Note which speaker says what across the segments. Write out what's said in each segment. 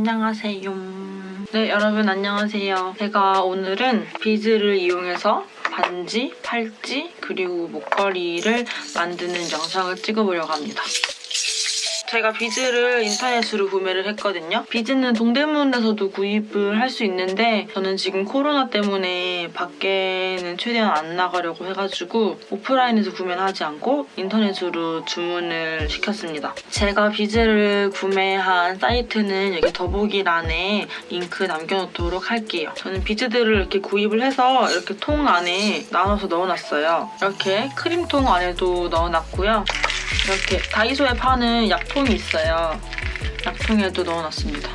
Speaker 1: 안녕하세요. 네, 여러분 안녕하세요. 제가 오늘은 비즈를 이용해서 반지, 팔찌, 그리고 목걸이를 만드는 영상을 찍어보려고 합니다. 제가 비즈를 인터넷으로 구매를 했거든요. 비즈는 동대문에서도 구입을 할 수 있는데 저는 지금 코로나 때문에 밖에는 최대한 안 나가려고 해가지고 오프라인에서 구매는 하지 않고 인터넷으로 주문을 시켰습니다. 제가 비즈를 구매한 사이트는 여기 더보기란에 링크 남겨놓도록 할게요. 저는 비즈들을 이렇게 구입을 해서 이렇게 통 안에 나눠서 넣어놨어요. 이렇게 크림통 안에도 넣어놨고요. 이렇게 다이소에 파는 약통이 있어요. 약통에도 넣어놨습니다.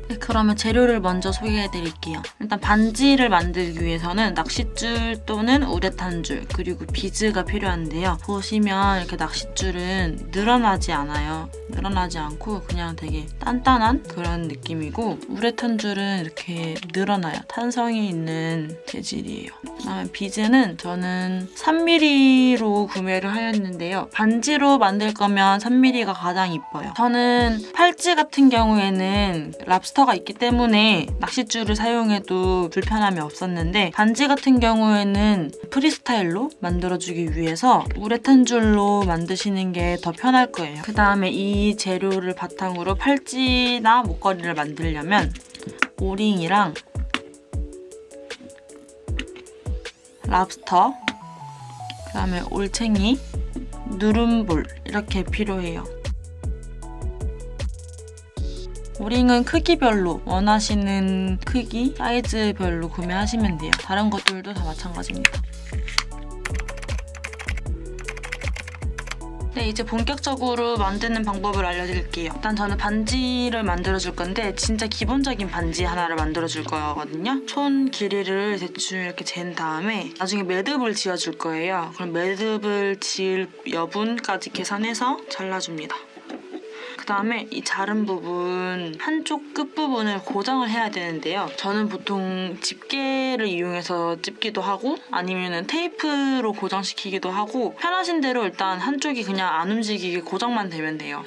Speaker 1: 네, 그러면 재료를 먼저 소개해드릴게요. 일단 반지를 만들기 위해서는 낚싯줄 또는 우레탄줄 그리고 비즈가 필요한데요. 보시면 이렇게 낚싯줄은 늘어나지 않아요. 늘어나지 않고 그냥 되게 단단한 그런 느낌이고 우레탄줄은 이렇게 늘어나요. 탄성이 있는 재질이에요. 그다음에 비즈는 저는 3mm로 구매를 하였는데요. 반지로 만들 거면 3mm가 가장 이뻐요. 저는 팔찌 같은 경우에는 랍스터가 있기 때문에 낚싯줄을 사용해도 불편함이 없었는데 반지 같은 경우에는 프리스타일로 만들어주기 위해서 우레탄줄로 만드시는 게 더 편할 거예요. 그다음에 이 재료를 바탕으로 팔찌나 목걸이를 만들려면 오링이랑 랍스터, 그다음에 올챙이, 누름볼 이렇게 필요해요. 오링은 크기별로 원하시는 크기, 사이즈별로 구매하시면 돼요. 다른 것들도 다 마찬가지입니다. 네, 이제 본격적으로 만드는 방법을 알려드릴게요. 일단 저는 반지를 만들어줄 건데 진짜 기본적인 반지 하나를 만들어줄 거거든요. 손 길이를 대충 이렇게 잰 다음에 나중에 매듭을 지어줄 거예요. 그럼 매듭을 지을 여분까지 계산해서 잘라줍니다. 그 다음에 이 자른 부분 한쪽 끝부분을 고정을 해야 되는데요. 저는 보통 집게를 이용해서 집기도 하고 아니면 테이프로 고정시키기도 하고 편하신 대로 일단 한쪽이 그냥 안 움직이게 고정만 되면 돼요.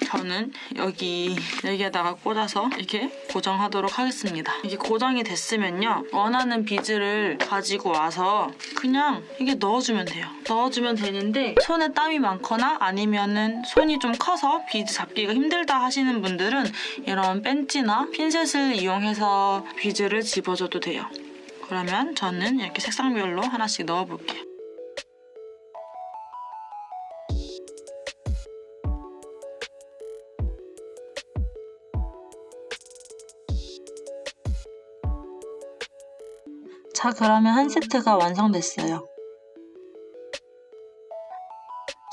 Speaker 1: 저는 여기에다가 꽂아서 이렇게 고정하도록 하겠습니다. 이게 고정이 됐으면요. 원하는 비즈를 가지고 와서 그냥 이게 넣어주면 돼요. 넣어주면 되는데 손에 땀이 많거나 아니면은 손이 좀 커서 비즈 잡기가 힘들다 하시는 분들은 이런 벤치나 핀셋을 이용해서 비즈를 집어줘도 돼요. 그러면 저는 이렇게 색상별로 하나씩 넣어볼게요. 자, 그러면 한 세트가 완성됐어요.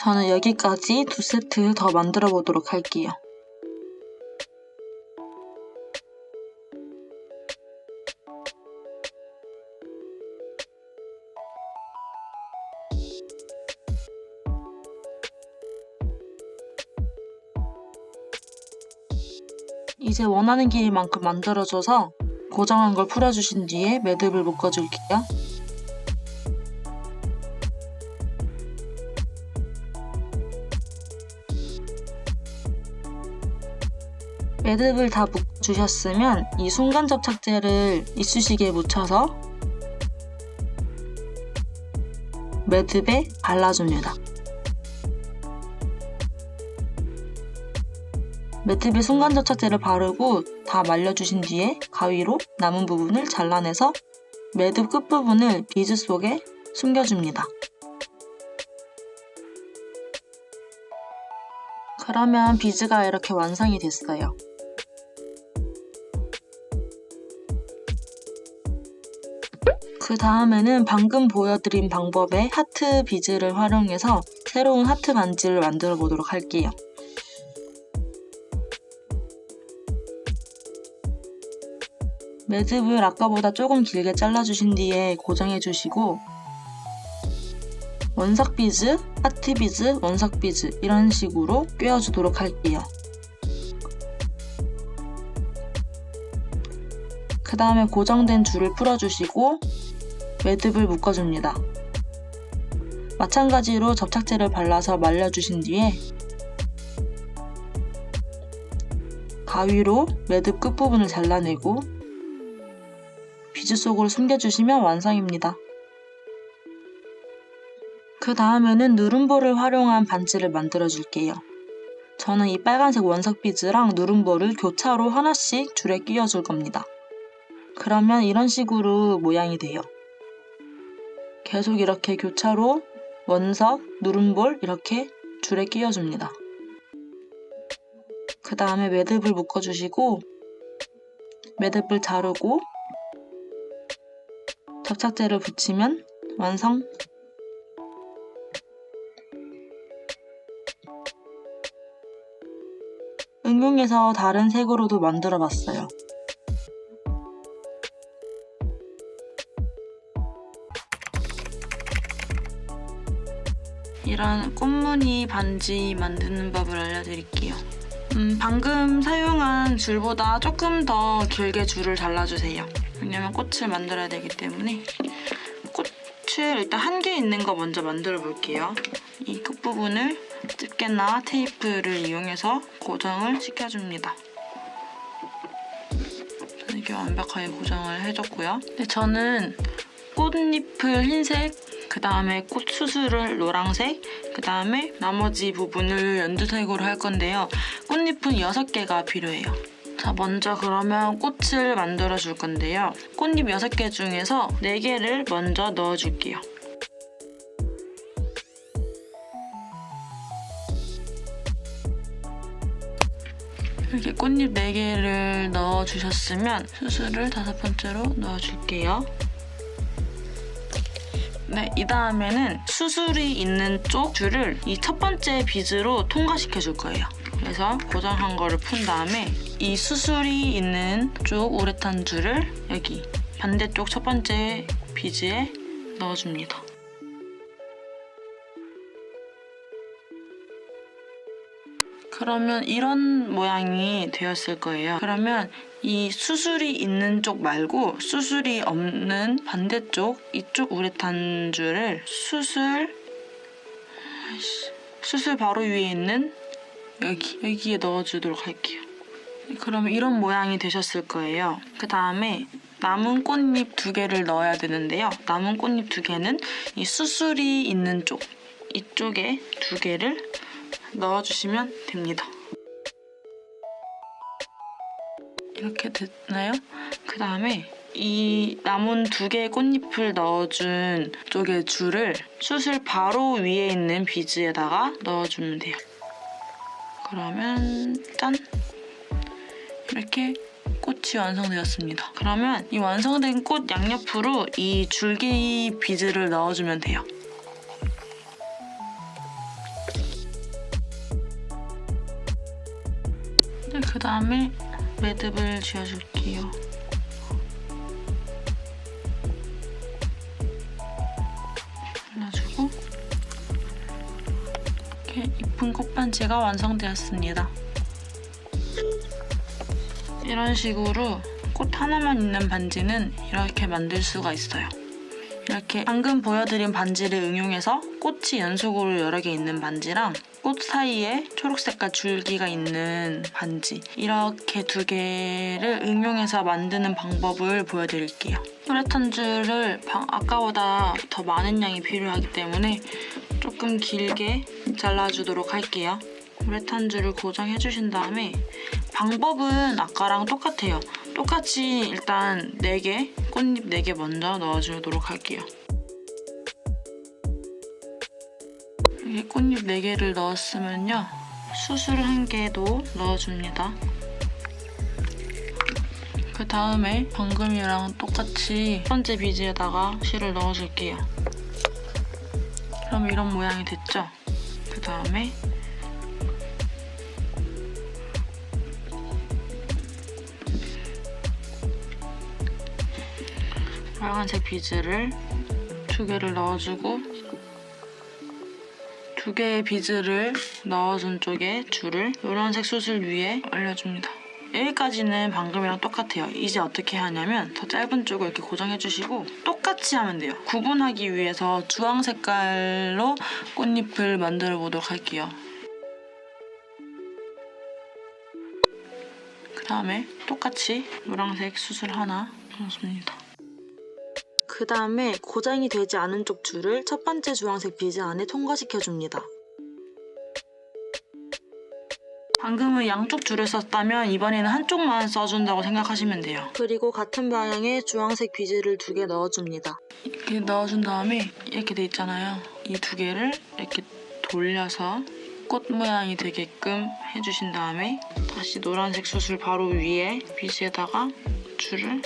Speaker 1: 저는 여기까지 2세트 더 만들어 보도록 할게요. 이제 원하는 길이만큼 만들어줘서 고정한 걸 풀어주신 뒤에 매듭을 묶어줄게요. 매듭을 다 묶어주셨으면 이 순간 접착제를 이쑤시개에 묻혀서 매듭에 발라줍니다. 매듭에 순간 접착제를 바르고 다 말려주신 뒤에 가위로 남은 부분을 잘라내서 매듭 끝부분을 비즈 속에 숨겨줍니다. 그러면 비즈가 이렇게 완성이 됐어요. 그 다음에는 방금 보여드린 방법의 하트 비즈를 활용해서 새로운 하트 반지를 만들어 보도록 할게요. 매듭을 아까보다 조금 길게 잘라주신 뒤에 고정해주시고 원석 비즈, 하트 비즈, 원석 비즈 이런 식으로 꿰어주도록 할게요. 그 다음에 고정된 줄을 풀어주시고 매듭을 묶어줍니다. 마찬가지로 접착제를 발라서 말려주신 뒤에 가위로 매듭 끝부분을 잘라내고 비즈 속으로 숨겨주시면 완성입니다. 그 다음에는 누름볼을 활용한 반지를 만들어 줄게요. 저는 이 빨간색 원석 비즈랑 누름볼을 교차로 하나씩 줄에 끼워줄 겁니다. 그러면 이런 식으로 모양이 돼요. 계속 이렇게 교차로 원석, 누름볼 이렇게 줄에 끼워줍니다. 그 다음에 매듭을 묶어주시고 매듭을 자르고 접착제를 붙이면 완성! 응용해서 다른 색으로도 만들어 봤어요. 이런 꽃무늬 반지 만드는 법을 알려드릴게요. 방금 사용한 줄보다 조금 더 길게 줄을 잘라주세요. 왜냐면 꽃을 만들어야 되기 때문에 꽃을 일단 한 개 있는 거 먼저 만들어 볼게요. 이 끝부분을 집게나 테이프를 이용해서 고정을 시켜줍니다. 저는 이렇게 완벽하게 고정을 해줬고요. 근데 저는 꽃잎을 흰색, 그 다음에 꽃 수술을 노란색, 그 다음에 나머지 부분을 연두색으로 할 건데요. 꽃잎은 6개가 필요해요. 자, 먼저 그러면 꽃을 만들어 줄 건데요. 꽃잎 6개 중에서 4개를 먼저 넣어줄게요. 이렇게 꽃잎 4개를 넣어주셨으면 수술을 5번째로 넣어줄게요. 네, 이 다음에는 수술이 있는 쪽 줄을 이 첫 번째 비즈로 통과시켜 줄 거예요. 그래서 고정한 거를 푼 다음에 이 수술이 있는 쪽 우레탄 줄을 여기 반대쪽 첫 번째 비즈에 넣어줍니다. 그러면 이런 모양이 되었을 거예요. 그러면 이 수술이 있는 쪽 말고 수술이 없는 반대쪽 이쪽 우레탄 줄을 수술 바로 위에 있는 여기에 넣어주도록 할게요. 그러면 이런 모양이 되셨을 거예요. 그 다음에 남은 꽃잎 2개를 넣어야 되는데요. 남은 꽃잎 2개는 이 수술이 있는 쪽 이쪽에 2개를 넣어주시면 됩니다. 이렇게 됐나요? 그 다음에 이 남은 2개의 꽃잎을 넣어준 쪽의 줄을 수술 바로 위에 있는 비즈에다가 넣어주면 돼요. 그러면 짠! 이렇게 꽃이 완성되었습니다. 그러면 이 완성된 꽃 양옆으로 이 줄기 비즈를 넣어주면 돼요. 그 다음에 매듭을 지어줄게요. 발라주고 이렇게 이쁜 꽃반지가 완성되었습니다. 이런 식으로 꽃 하나만 있는 반지는 이렇게 만들 수가 있어요. 이렇게 방금 보여드린 반지를 응용해서 꽃이 연속으로 여러 개 있는 반지랑 꽃 사이에 초록색깔 줄기가 있는 반지 이렇게 2개를 응용해서 만드는 방법을 보여드릴게요. 우레탄 줄을 아까보다 더 많은 양이 필요하기 때문에 조금 길게 잘라주도록 할게요. 우레탄 줄을 고정해주신 다음에 방법은 아까랑 똑같아요. 똑같이 일단 4개, 꽃잎 4개 먼저 넣어주도록 할게요. 이렇게 꽃잎 4개를 넣었으면요. 수술 1개도 넣어줍니다. 그 다음에 방금이랑 똑같이 첫 번째 비즈에다가 실을 넣어줄게요. 그럼 이런 모양이 됐죠? 그 다음에 빨간색 비즈를 2개를 넣어주고 2개의 비즈를 넣어준 쪽에 줄을 노란색 수술 위에 올려줍니다. 여기까지는 방금이랑 똑같아요. 이제 어떻게 하냐면 더 짧은 쪽을 이렇게 고정해주시고 똑같이 하면 돼요. 구분하기 위해서 주황 색깔로 꽃잎을 만들어 보도록 할게요. 그다음에 똑같이 노란색 수술 하나 넣어줍니다. 그 다음에 고정이 되지 않은 쪽 줄을 첫 번째 주황색 비즈 안에 통과시켜줍니다. 방금은 양쪽 줄을 썼다면 이번에는 한쪽만 써준다고 생각하시면 돼요. 그리고 같은 방향에 주황색 비즈를 2개 넣어줍니다. 이렇게 넣어준 다음에 이렇게 돼 있잖아요. 이 2개를 이렇게 돌려서 꽃 모양이 되게끔 해주신 다음에 다시 노란색 수술 바로 위에 비즈에다가 줄을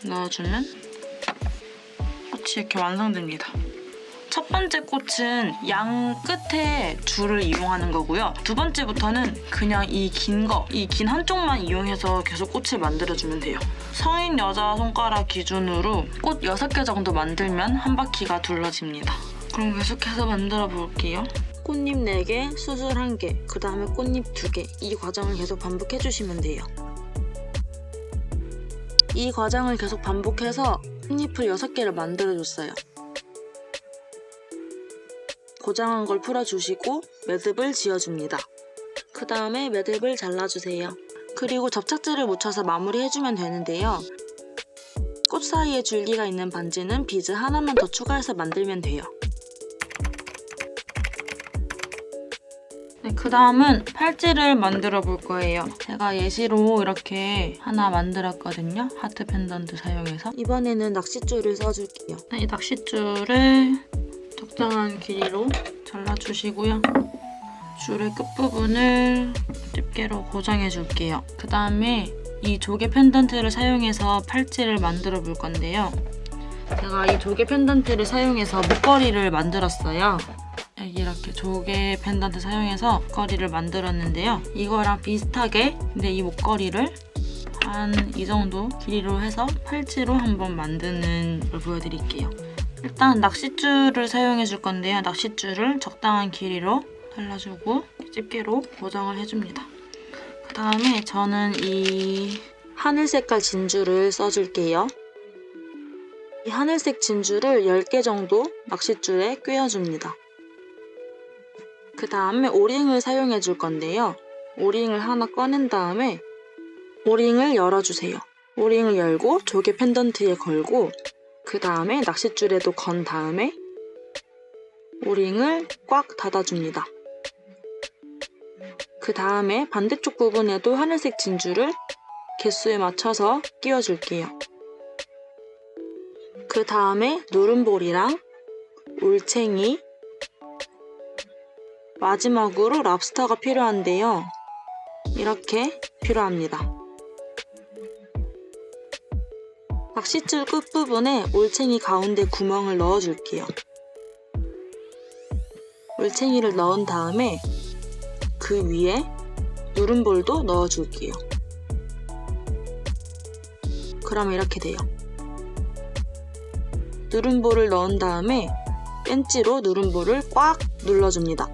Speaker 1: 넣어주면 꽃이 이렇게 완성됩니다. 첫 번째 꽃은 양 끝에 줄을 이용하는 거고요. 두 번째부터는 그냥 이 긴 거, 이 긴 한쪽만 이용해서 계속 꽃을 만들어주면 돼요. 성인 여자 손가락 기준으로 꽃 6개 정도 만들면 한 바퀴가 둘러집니다. 그럼 계속해서 만들어 볼게요. 꽃잎 4개, 수술 1개, 그 다음에 꽃잎 2개. 이 과정을 계속 반복해주시면 돼요. 이 과정을 계속 반복해서 꽃잎을 6개를 만들어줬어요. 고정한 걸 풀어주시고 매듭을 지어줍니다. 그 다음에 매듭을 잘라주세요. 그리고 접착제를 묻혀서 마무리해주면 되는데요. 꽃 사이에 줄기가 있는 반지는 비즈 하나만 더 추가해서 만들면 돼요. 네, 그 다음은 팔찌를 만들어 볼 거예요. 제가 예시로 이렇게 하나 만들었거든요. 하트 펜던트 사용해서. 이번에는 낚싯줄을 써줄게요. 네, 이 낚싯줄을 적당한 길이로 잘라주시고요. 줄의 끝부분을 집게로 고정해 줄게요. 그 다음에 이 조개 펜던트를 사용해서 팔찌를 만들어 볼 건데요. 제가 이 조개 펜던트를 사용해서 목걸이를 만들었어요. 이렇게 조개 펜던트 사용해서 목걸이를 만들었는데요. 이거랑 비슷하게 근데 이 목걸이를 한 이 정도 길이로 해서 팔찌로 한번 만드는 걸 보여드릴게요. 일단 낚싯줄을 사용해 줄 건데요. 낚싯줄을 적당한 길이로 잘라주고 집게로 고정을 해줍니다. 그 다음에 저는 이 하늘 색깔 진주를 써줄게요. 이 하늘색 진주를 10개 정도 낚싯줄에 꿰어줍니다. 그 다음에 오링을 사용해 줄 건데요. 오링을 하나 꺼낸 다음에 오링을 열어주세요. 오링을 열고 조개 펜던트에 걸고 그 다음에 낚싯줄에도 건 다음에 오링을 꽉 닫아줍니다. 그 다음에 반대쪽 부분에도 하늘색 진주를 개수에 맞춰서 끼워줄게요. 그 다음에 누름볼이랑 올챙이, 마지막으로 랍스터가 필요한데요. 이렇게 필요합니다. 낚싯줄 끝부분에 올챙이 가운데 구멍을 넣어줄게요. 올챙이를 넣은 다음에 그 위에 누름볼도 넣어줄게요. 그러면 이렇게 돼요. 누름볼을 넣은 다음에 펜치로 누름볼을 꽉 눌러줍니다.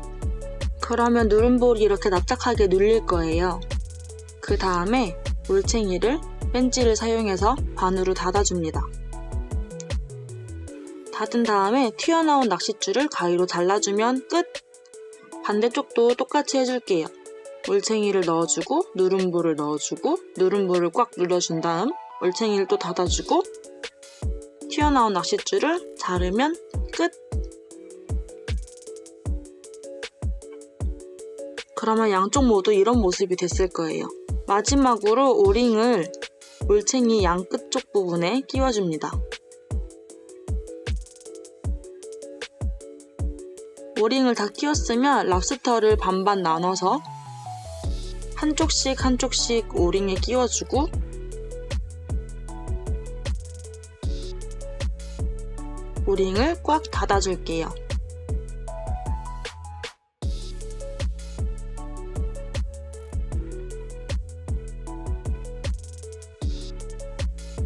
Speaker 1: 그러면 누름볼이 이렇게 납작하게 눌릴 거예요. 그 다음에 올챙이를 펜치를 사용해서 반으로 닫아줍니다. 닫은 다음에 튀어나온 낚싯줄을 가위로 잘라주면 끝! 반대쪽도 똑같이 해줄게요. 올챙이를 넣어주고 누름볼을 넣어주고 누름볼을 꽉 눌러준 다음 올챙이를 또 닫아주고 튀어나온 낚싯줄을 자르면 끝! 그러면 양쪽 모두 이런 모습이 됐을 거예요. 마지막으로 오링을 올챙이 양 끝쪽 부분에 끼워줍니다. 오링을 다 끼웠으면 랍스터를 반반 나눠서 한쪽씩 한쪽씩 오링에 끼워주고 오링을 꽉 닫아줄게요.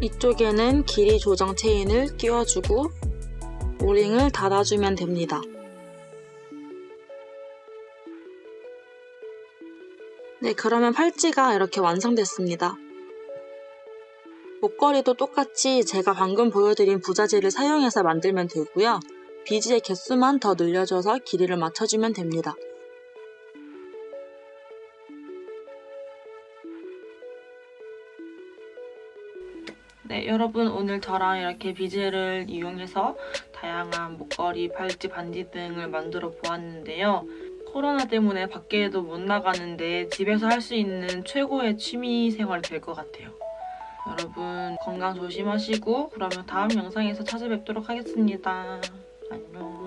Speaker 1: 이쪽에는 길이 조정 체인을 끼워주고 오링을 닫아주면 됩니다. 네, 그러면 팔찌가 이렇게 완성됐습니다. 목걸이도 똑같이 제가 방금 보여드린 부자재를 사용해서 만들면 되고요. 비즈의 개수만 더 늘려줘서 길이를 맞춰주면 됩니다. 네, 여러분 오늘 저랑 이렇게 비즈를 이용해서 다양한 목걸이, 팔찌, 반지 등을 만들어 보았는데요. 코로나 때문에 밖에도 못 나가는데 집에서 할 수 있는 최고의 취미 생활이 될 것 같아요. 여러분 건강 조심하시고 그러면 다음 영상에서 찾아뵙도록 하겠습니다. 안녕.